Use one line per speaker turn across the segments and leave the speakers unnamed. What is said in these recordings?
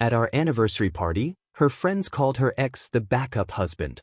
At our anniversary party, her friends called her ex the backup husband.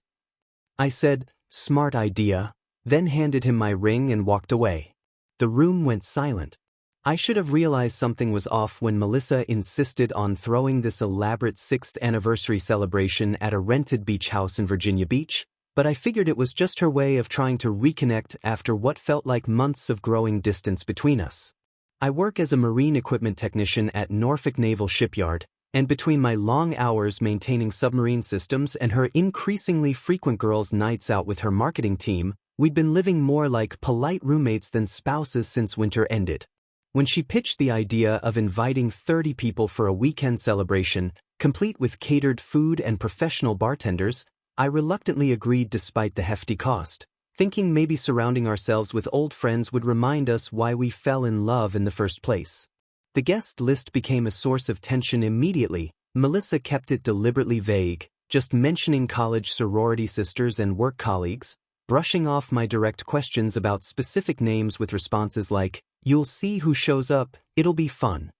I said, "Smart idea," then handed him my ring and walked away. The room went silent. I should have realized something was off when Melissa insisted on throwing this elaborate 6th anniversary celebration at a rented beach house in Virginia Beach, but I figured it was just her way of trying to reconnect after what felt like months of growing distance between us. I work as a marine equipment technician at Norfolk Naval Shipyard, and between my long hours maintaining submarine systems and her increasingly frequent girls' nights out with her marketing team, we'd been living more like polite roommates than spouses since winter ended. When she pitched the idea of inviting 30 people for a weekend celebration, complete with catered food and professional bartenders, I reluctantly agreed despite the hefty cost, thinking maybe surrounding ourselves with old friends would remind us why we fell in love in the first place. The guest list became a source of tension immediately. Melissa kept it deliberately vague, just mentioning college sorority sisters and work colleagues, brushing off my direct questions about specific names with responses like, "You'll see who shows up, it'll be fun."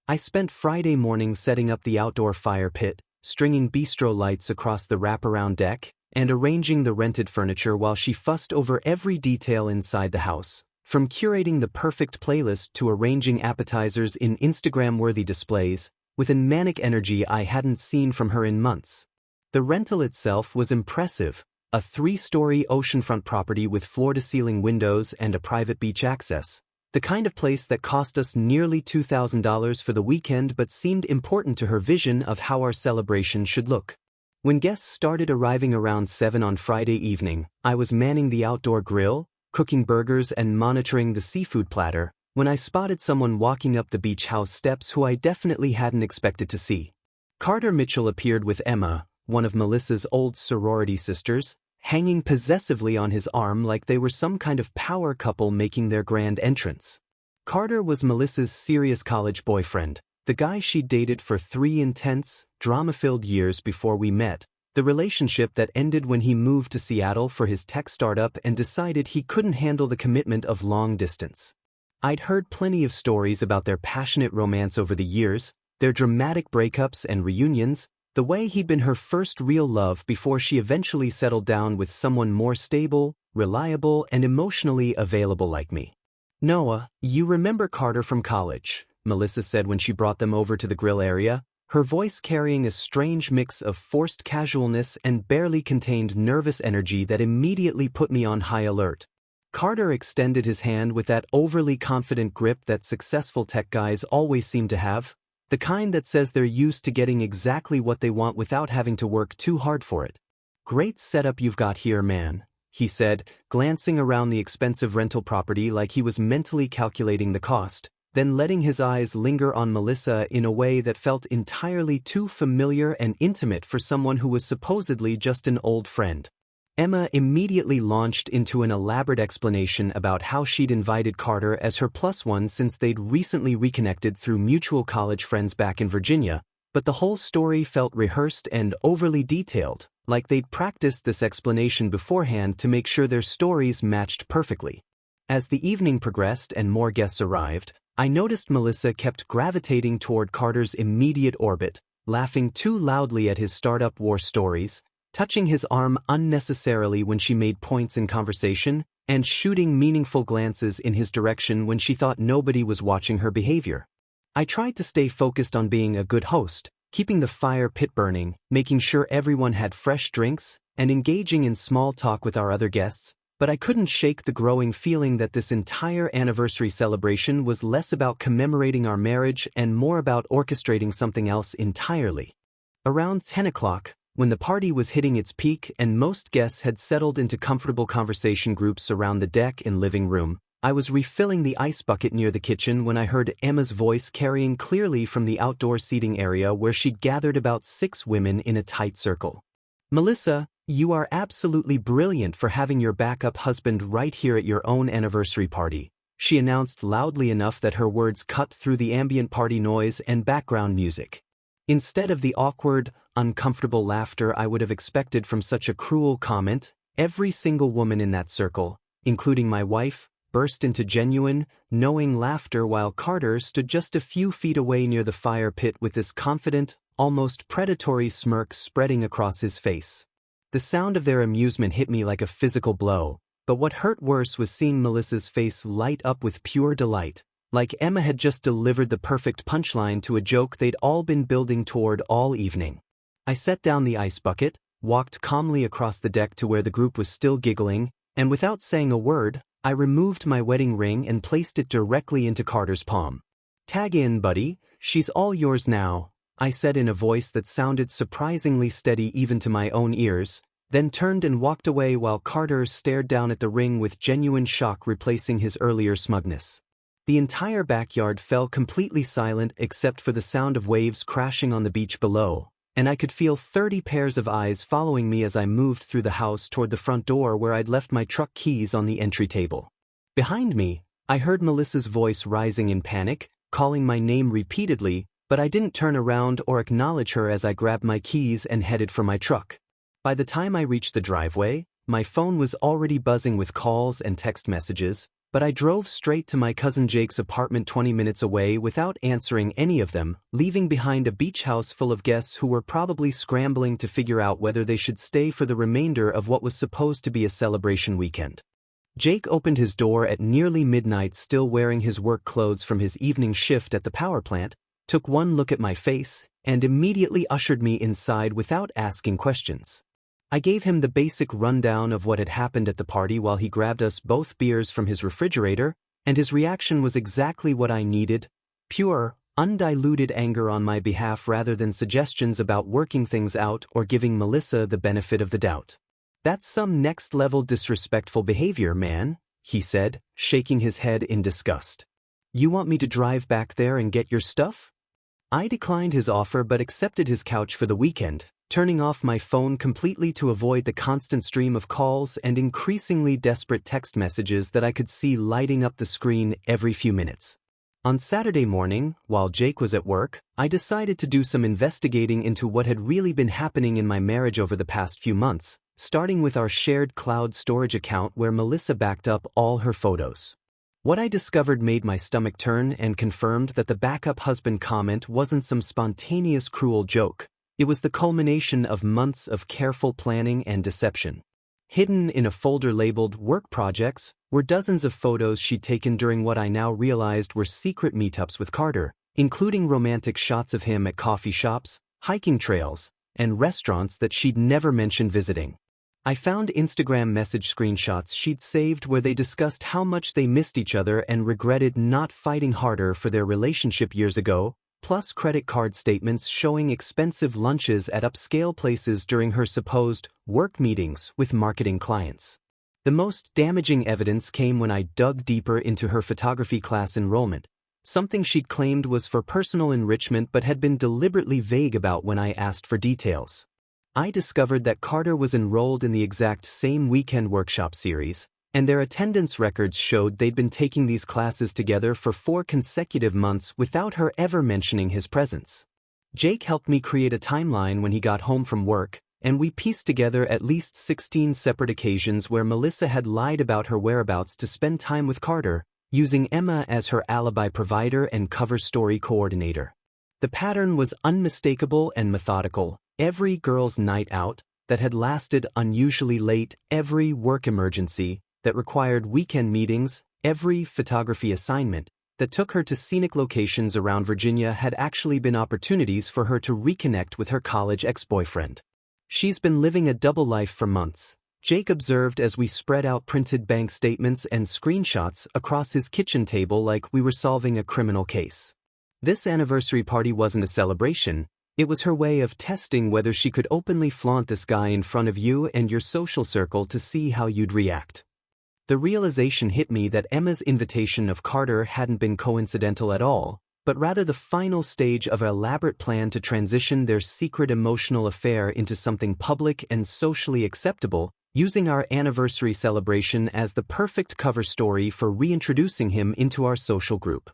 I spent Friday morning setting up the outdoor fire pit, stringing bistro lights across the wraparound deck, and arranging the rented furniture while she fussed over every detail inside the house, from curating the perfect playlist to arranging appetizers in Instagram-worthy displays, with a manic energy I hadn't seen from her in months. The rental itself was impressive, a 3-story oceanfront property with floor-to-ceiling windows and a private beach access, the kind of place that cost us nearly $2,000 for the weekend but seemed important to her vision of how our celebration should look. When guests started arriving around 7 on Friday evening, I was manning the outdoor grill, cooking burgers and monitoring the seafood platter, when I spotted someone walking up the beach house steps who I definitely hadn't expected to see. Carter Mitchell appeared with Emma, one of Melissa's old sorority sisters, hanging possessively on his arm like they were some kind of power couple making their grand entrance. Carter was Melissa's serious college boyfriend, the guy she'd dated for 3 intense, drama-filled years before we met, the relationship that ended when he moved to Seattle for his tech startup and decided he couldn't handle the commitment of long distance. I'd heard plenty of stories about their passionate romance over the years, their dramatic breakups and reunions, the way he'd been her first real love before she eventually settled down with someone more stable, reliable, and emotionally available like me. "Noah, you remember Carter from college," Melissa said when she brought them over to the grill area, her voice carrying a strange mix of forced casualness and barely contained nervous energy that immediately put me on high alert. Carter extended his hand with that overly confident grip that successful tech guys always seem to have, the kind that says they're used to getting exactly what they want without having to work too hard for it. "Great setup you've got here, man," he said, glancing around the expensive rental property like he was mentally calculating the cost, then letting his eyes linger on Melissa in a way that felt entirely too familiar and intimate for someone who was supposedly just an old friend. Emma immediately launched into an elaborate explanation about how she'd invited Carter as her plus one since they'd recently reconnected through mutual college friends back in Virginia, but the whole story felt rehearsed and overly detailed, like they'd practiced this explanation beforehand to make sure their stories matched perfectly. As the evening progressed and more guests arrived, I noticed Melissa kept gravitating toward Carter's immediate orbit, laughing too loudly at his startup war stories, touching his arm unnecessarily when she made points in conversation, and shooting meaningful glances in his direction when she thought nobody was watching her behavior. I tried to stay focused on being a good host, keeping the fire pit burning, making sure everyone had fresh drinks, and engaging in small talk with our other guests, but I couldn't shake the growing feeling that this entire anniversary celebration was less about commemorating our marriage and more about orchestrating something else entirely. Around 10 o'clock, when the party was hitting its peak and most guests had settled into comfortable conversation groups around the deck and living room, I was refilling the ice bucket near the kitchen when I heard Emma's voice carrying clearly from the outdoor seating area where she'd gathered about 6 women in a tight circle. "Melissa, you are absolutely brilliant for having your backup husband right here at your own anniversary party," she announced loudly enough that her words cut through the ambient party noise and background music. Instead of the awkward, uncomfortable laughter I would have expected from such a cruel comment, every single woman in that circle, including my wife, burst into genuine, knowing laughter while Carter stood just a few feet away near the fire pit with this confident, almost predatory smirk spreading across his face. The sound of their amusement hit me like a physical blow, but what hurt worse was seeing Melissa's face light up with pure delight, like Emma had just delivered the perfect punchline to a joke they'd all been building toward all evening. I set down the ice bucket, walked calmly across the deck to where the group was still giggling, and without saying a word, I removed my wedding ring and placed it directly into Carter's palm. "Tag in, buddy, she's all yours now," I said in a voice that sounded surprisingly steady even to my own ears, then turned and walked away while Carter stared down at the ring with genuine shock replacing his earlier smugness. The entire backyard fell completely silent except for the sound of waves crashing on the beach below, and I could feel 30 pairs of eyes following me as I moved through the house toward the front door where I'd left my truck keys on the entry table. Behind me, I heard Melissa's voice rising in panic, calling my name repeatedly, but I didn't turn around or acknowledge her as I grabbed my keys and headed for my truck. By the time I reached the driveway, my phone was already buzzing with calls and text messages, but I drove straight to my cousin Jake's apartment 20 minutes away without answering any of them, leaving behind a beach house full of guests who were probably scrambling to figure out whether they should stay for the remainder of what was supposed to be a celebration weekend. Jake opened his door at nearly midnight, still wearing his work clothes from his evening shift at the power plant, took one look at my face, and immediately ushered me inside without asking questions. I gave him the basic rundown of what had happened at the party while he grabbed us both beers from his refrigerator, and his reaction was exactly what I needed: pure, undiluted anger on my behalf rather than suggestions about working things out or giving Melissa the benefit of the doubt. "That's some next-level disrespectful behavior, man," he said, shaking his head in disgust. "You want me to drive back there and get your stuff?" I declined his offer but accepted his couch for the weekend, turning off my phone completely to avoid the constant stream of calls and increasingly desperate text messages that I could see lighting up the screen every few minutes. On Saturday morning, while Jake was at work, I decided to do some investigating into what had really been happening in my marriage over the past few months, starting with our shared cloud storage account where Melissa backed up all her photos. What I discovered made my stomach turn and confirmed that the backup husband comment wasn't some spontaneous cruel joke. It was the culmination of months of careful planning and deception. Hidden in a folder labeled Work Projects were dozens of photos she'd taken during what I now realized were secret meetups with Carter, including romantic shots of him at coffee shops, hiking trails, and restaurants that she'd never mentioned visiting. I found Instagram message screenshots she'd saved where they discussed how much they missed each other and regretted not fighting harder for their relationship years ago, plus credit card statements showing expensive lunches at upscale places during her supposed work meetings with marketing clients. The most damaging evidence came when I dug deeper into her photography class enrollment, something she'd claimed was for personal enrichment but had been deliberately vague about when I asked for details. I discovered that Carter was enrolled in the exact same weekend workshop series, and their attendance records showed they'd been taking these classes together for 4 consecutive months without her ever mentioning his presence. Jake helped me create a timeline when he got home from work, and we pieced together at least 16 separate occasions where Melissa had lied about her whereabouts to spend time with Carter, using Emma as her alibi provider and cover story coordinator. The pattern was unmistakable and methodical: every girls' night out that had lasted unusually late, every work emergency that required weekend meetings, every photography assignment that took her to scenic locations around Virginia had actually been opportunities for her to reconnect with her college ex-boyfriend. "She's been living a double life for months," Jake observed as we spread out printed bank statements and screenshots across his kitchen table like we were solving a criminal case. This anniversary party wasn't a celebration, it was her way of testing whether she could openly flaunt this guy in front of you and your social circle to see how you'd react. The realization hit me that Emma's invitation of Carter hadn't been coincidental at all, but rather the final stage of an elaborate plan to transition their secret emotional affair into something public and socially acceptable, using our anniversary celebration as the perfect cover story for reintroducing him into our social group.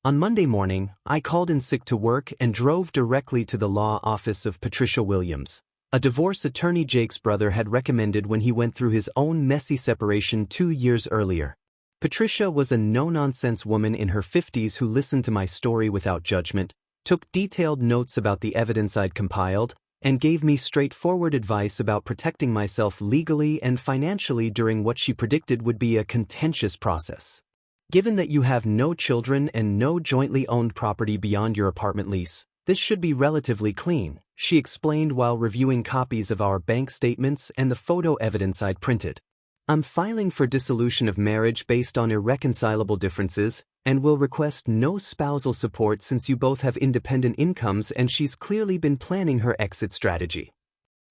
On Monday morning, I called in sick to work and drove directly to the law office of Patricia Williams, a divorce attorney Jake's brother had recommended when he went through his own messy separation 2 years earlier. Patricia was a no-nonsense woman in her 50s who listened to my story without judgment, took detailed notes about the evidence I'd compiled, and gave me straightforward advice about protecting myself legally and financially during what she predicted would be a contentious process. Given that you have no children and no jointly owned property beyond your apartment lease, this should be relatively clean, she explained while reviewing copies of our bank statements and the photo evidence I'd printed. I'm filing for dissolution of marriage based on irreconcilable differences, and will request no spousal support since you both have independent incomes and she's clearly been planning her exit strategy.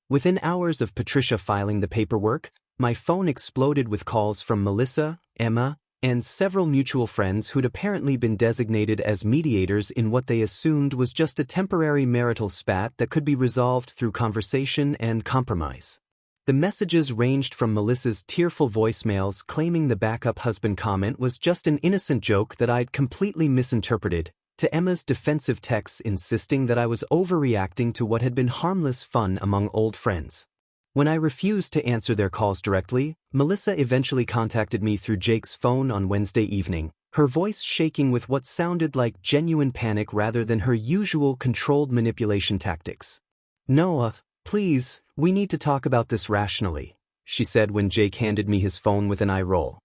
Within hours of Patricia filing the paperwork, my phone exploded with calls from Melissa, Emma, and several mutual friends who'd apparently been designated as mediators in what they assumed was just a temporary marital spat that could be resolved through conversation and compromise. The messages ranged from Melissa's tearful voicemails claiming the backup husband comment was just an innocent joke that I'd completely misinterpreted, to Emma's defensive texts insisting that I was overreacting to what had been harmless fun among old friends. When I refused to answer their calls directly, Melissa eventually contacted me through Jake's phone on Wednesday evening, her voice shaking with what sounded like genuine panic rather than her usual controlled manipulation tactics. "Noah, please, we need to talk about this rationally," she said when Jake handed me his phone with an eye roll.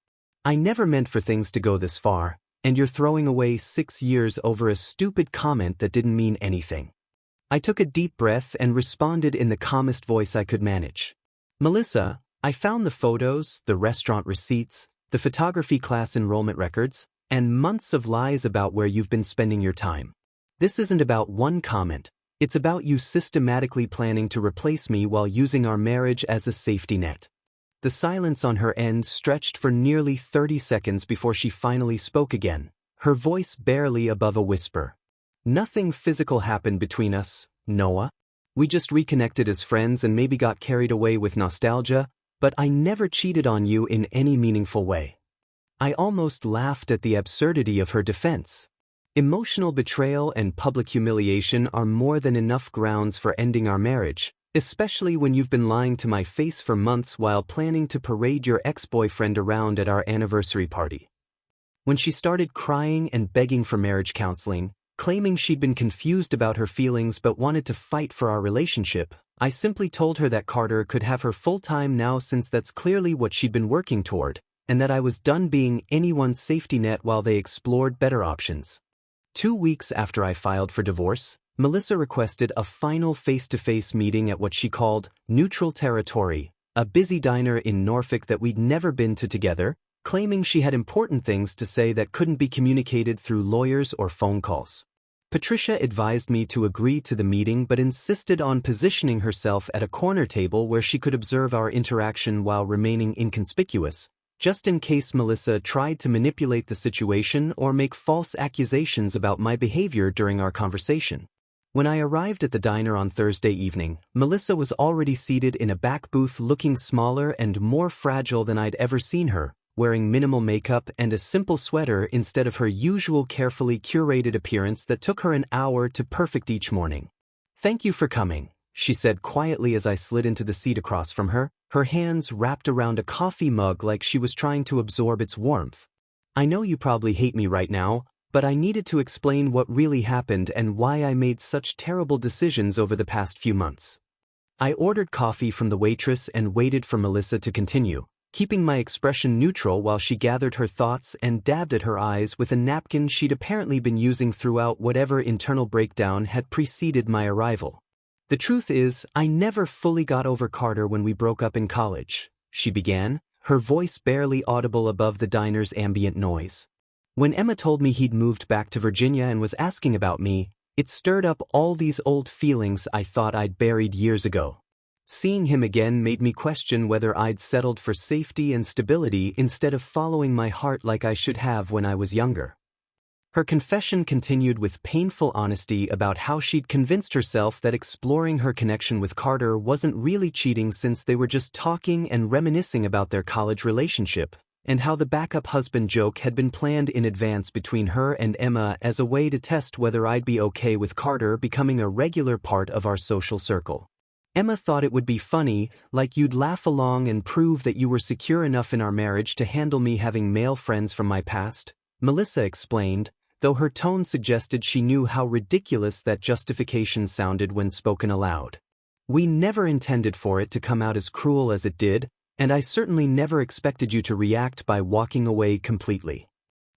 "I never meant for things to go this far, and you're throwing away 6 years over a stupid comment that didn't mean anything." I took a deep breath and responded in the calmest voice I could manage. "Melissa, I found the photos, the restaurant receipts, the photography class enrollment records, and months of lies about where you've been spending your time. This isn't about one comment. It's about you systematically planning to replace me while using our marriage as a safety net." The silence on her end stretched for nearly 30 seconds before she finally spoke again, her voice barely above a whisper. "Nothing physical happened between us, Noah. We just reconnected as friends and maybe got carried away with nostalgia, but I never cheated on you in any meaningful way." I almost laughed at the absurdity of her defense. Emotional betrayal and public humiliation are more than enough grounds for ending our marriage, especially when you've been lying to my face for months while planning to parade your ex-boyfriend around at our anniversary party. When she started crying and begging for marriage counseling, claiming she'd been confused about her feelings but wanted to fight for our relationship, I simply told her that Carter could have her full-time now since that's clearly what she'd been working toward, and that I was done being anyone's safety net while they explored better options. 2 weeks after I filed for divorce, Melissa requested a final face-to-face meeting at what she called Neutral Territory, a busy diner in Norfolk that we'd never been to together, claiming she had important things to say that couldn't be communicated through lawyers or phone calls. Patricia advised me to agree to the meeting but insisted on positioning herself at a corner table where she could observe our interaction while remaining inconspicuous, just in case Melissa tried to manipulate the situation or make false accusations about my behavior during our conversation. When I arrived at the diner on Thursday evening, Melissa was already seated in a back booth looking smaller and more fragile than I'd ever seen her, wearing minimal makeup and a simple sweater instead of her usual carefully curated appearance that took her an hour to perfect each morning. "Thank you for coming," she said quietly as I slid into the seat across from her, her hands wrapped around a coffee mug like she was trying to absorb its warmth. "I know you probably hate me right now, but I needed to explain what really happened and why I made such terrible decisions over the past few months." I ordered coffee from the waitress and waited for Melissa to continue, keeping my expression neutral while she gathered her thoughts and dabbed at her eyes with a napkin she'd apparently been using throughout whatever internal breakdown had preceded my arrival. "The truth is, I never fully got over Carter when we broke up in college," she began, her voice barely audible above the diner's ambient noise. "When Emma told me he'd moved back to Virginia and was asking about me, it stirred up all these old feelings I thought I'd buried years ago. Seeing him again made me question whether I'd settled for safety and stability instead of following my heart like I should have when I was younger." Her confession continued with painful honesty about how she'd convinced herself that exploring her connection with Carter wasn't really cheating since they were just talking and reminiscing about their college relationship, and how the backup husband joke had been planned in advance between her and Emma as a way to test whether I'd be okay with Carter becoming a regular part of our social circle. "Emma thought it would be funny, like you'd laugh along and prove that you were secure enough in our marriage to handle me having male friends from my past," Melissa explained, though her tone suggested she knew how ridiculous that justification sounded when spoken aloud. We never intended for it to come out as cruel as it did, and I certainly never expected you to react by walking away completely.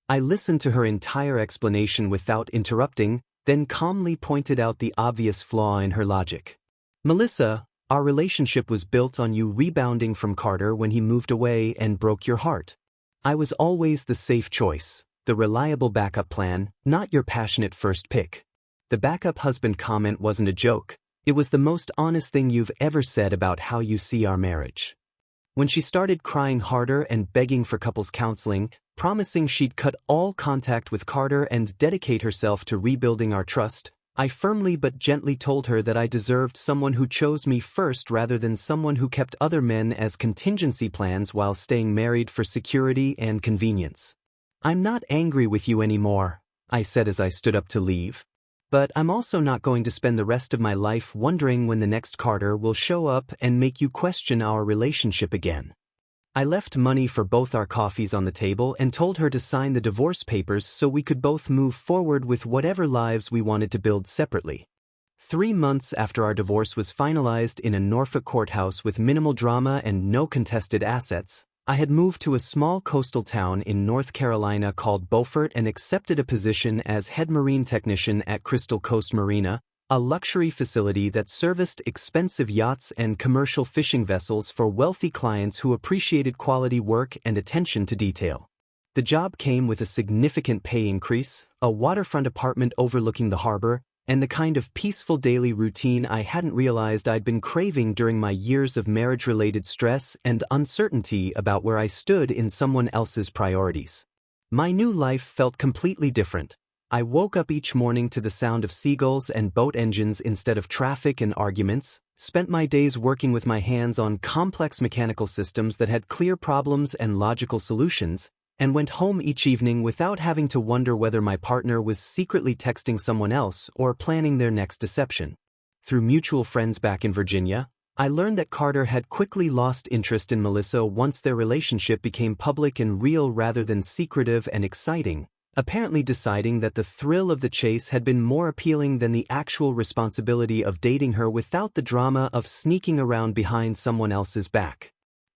I listened to her entire explanation without interrupting, then calmly pointed out the obvious flaw in her logic. Melissa, our relationship was built on you rebounding from Carter when he moved away and broke your heart. I was always the safe choice, the reliable backup plan, not your passionate first pick. The backup husband comment wasn't a joke. It was the most honest thing you've ever said about how you see our marriage. When she started crying harder and begging for couples counseling, promising she'd cut all contact with Carter and dedicate herself to rebuilding our trust, I firmly but gently told her that I deserved someone who chose me first rather than someone who kept other men as contingency plans while staying married for security and convenience. I'm not angry with you anymore, I said as I stood up to leave. But I'm also not going to spend the rest of my life wondering when the next Carter will show up and make you question our relationship again. I left money for both our coffees on the table and told her to sign the divorce papers so we could both move forward with whatever lives we wanted to build separately. 3 months after our divorce was finalized in a Norfolk courthouse with minimal drama and no contested assets, I had moved to a small coastal town in North Carolina called Beaufort and accepted a position as head marine technician at Crystal Coast Marina, a luxury facility that serviced expensive yachts and commercial fishing vessels for wealthy clients who appreciated quality work and attention to detail. The job came with a significant pay increase, a waterfront apartment overlooking the harbor, and the kind of peaceful daily routine I hadn't realized I'd been craving during my years of marriage-related stress and uncertainty about where I stood in someone else's priorities. My new life felt completely different. I woke up each morning to the sound of seagulls and boat engines instead of traffic and arguments, spent my days working with my hands on complex mechanical systems that had clear problems and logical solutions, and went home each evening without having to wonder whether my partner was secretly texting someone else or planning their next deception. Through mutual friends back in Virginia, I learned that Carter had quickly lost interest in Melissa once their relationship became public and real rather than secretive and exciting, apparently deciding that the thrill of the chase had been more appealing than the actual responsibility of dating her without the drama of sneaking around behind someone else's back.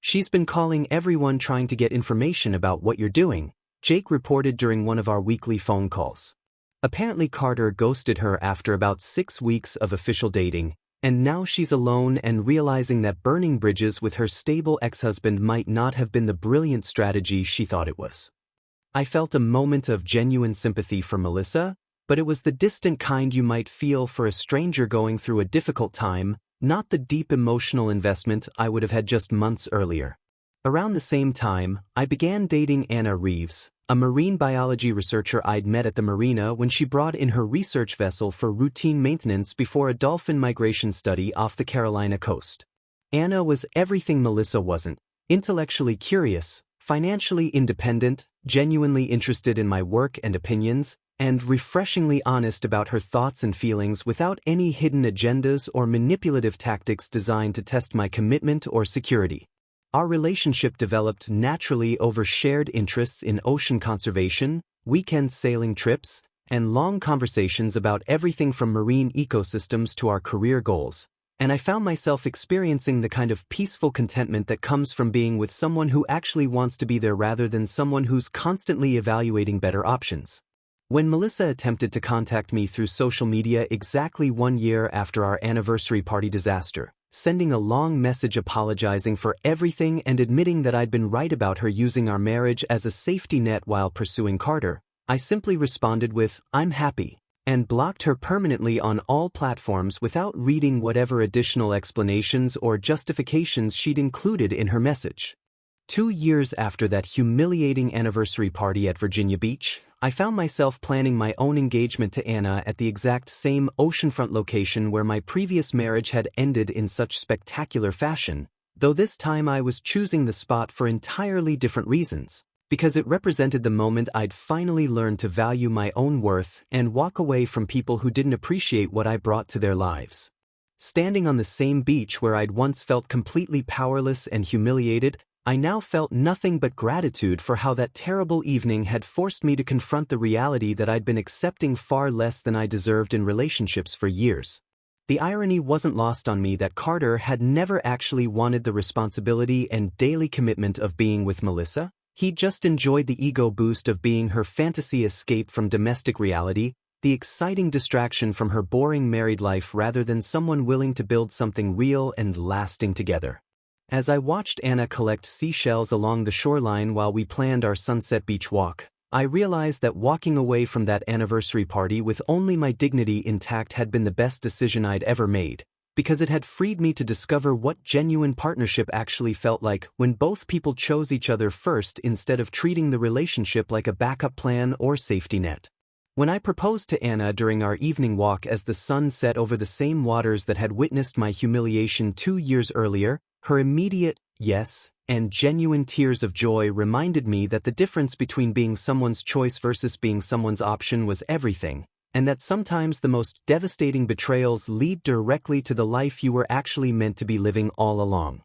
She's been calling everyone trying to get information about what you're doing, Jake reported during one of our weekly phone calls. Apparently Carter ghosted her after about 6 weeks of official dating, and now she's alone and realizing that burning bridges with her stable ex-husband might not have been the brilliant strategy she thought it was. I felt a moment of genuine sympathy for Melissa, but it was the distant kind you might feel for a stranger going through a difficult time, not the deep emotional investment I would have had just months earlier. Around the same time, I began dating Anna Reeves, a marine biology researcher I'd met at the marina when she brought in her research vessel for routine maintenance before a dolphin migration study off the Carolina coast. Anna was everything Melissa wasn't: intellectually curious, financially independent, genuinely interested in my work and opinions, and refreshingly honest about her thoughts and feelings without any hidden agendas or manipulative tactics designed to test my commitment or security. Our relationship developed naturally over shared interests in ocean conservation, weekend sailing trips, and long conversations about everything from marine ecosystems to our career goals, and I found myself experiencing the kind of peaceful contentment that comes from being with someone who actually wants to be there rather than someone who's constantly evaluating better options. When Melissa attempted to contact me through social media exactly 1 year after our anniversary party disaster, sending a long message apologizing for everything and admitting that I'd been right about her using our marriage as a safety net while pursuing Carter, I simply responded with, "I'm happy," and blocked her permanently on all platforms without reading whatever additional explanations or justifications she'd included in her message. 2 years after that humiliating anniversary party at Virginia Beach, I found myself planning my own engagement to Anna at the exact same oceanfront location where my previous marriage had ended in such spectacular fashion, though this time I was choosing the spot for entirely different reasons, because it represented the moment I'd finally learned to value my own worth and walk away from people who didn't appreciate what I brought to their lives. Standing on the same beach where I'd once felt completely powerless and humiliated, I now felt nothing but gratitude for how that terrible evening had forced me to confront the reality that I'd been accepting far less than I deserved in relationships for years. The irony wasn't lost on me that Carter had never actually wanted the responsibility and daily commitment of being with Melissa. He just enjoyed the ego boost of being her fantasy escape from domestic reality, the exciting distraction from her boring married life rather than someone willing to build something real and lasting together. As I watched Anna collect seashells along the shoreline while we planned our Sunset Beach walk, I realized that walking away from that anniversary party with only my dignity intact had been the best decision I'd ever made, because it had freed me to discover what genuine partnership actually felt like when both people chose each other first instead of treating the relationship like a backup plan or safety net. When I proposed to Anna during our evening walk as the sun set over the same waters that had witnessed my humiliation 2 years earlier, her immediate yes and genuine tears of joy reminded me that the difference between being someone's choice versus being someone's option was everything, and that sometimes the most devastating betrayals lead directly to the life you were actually meant to be living all along.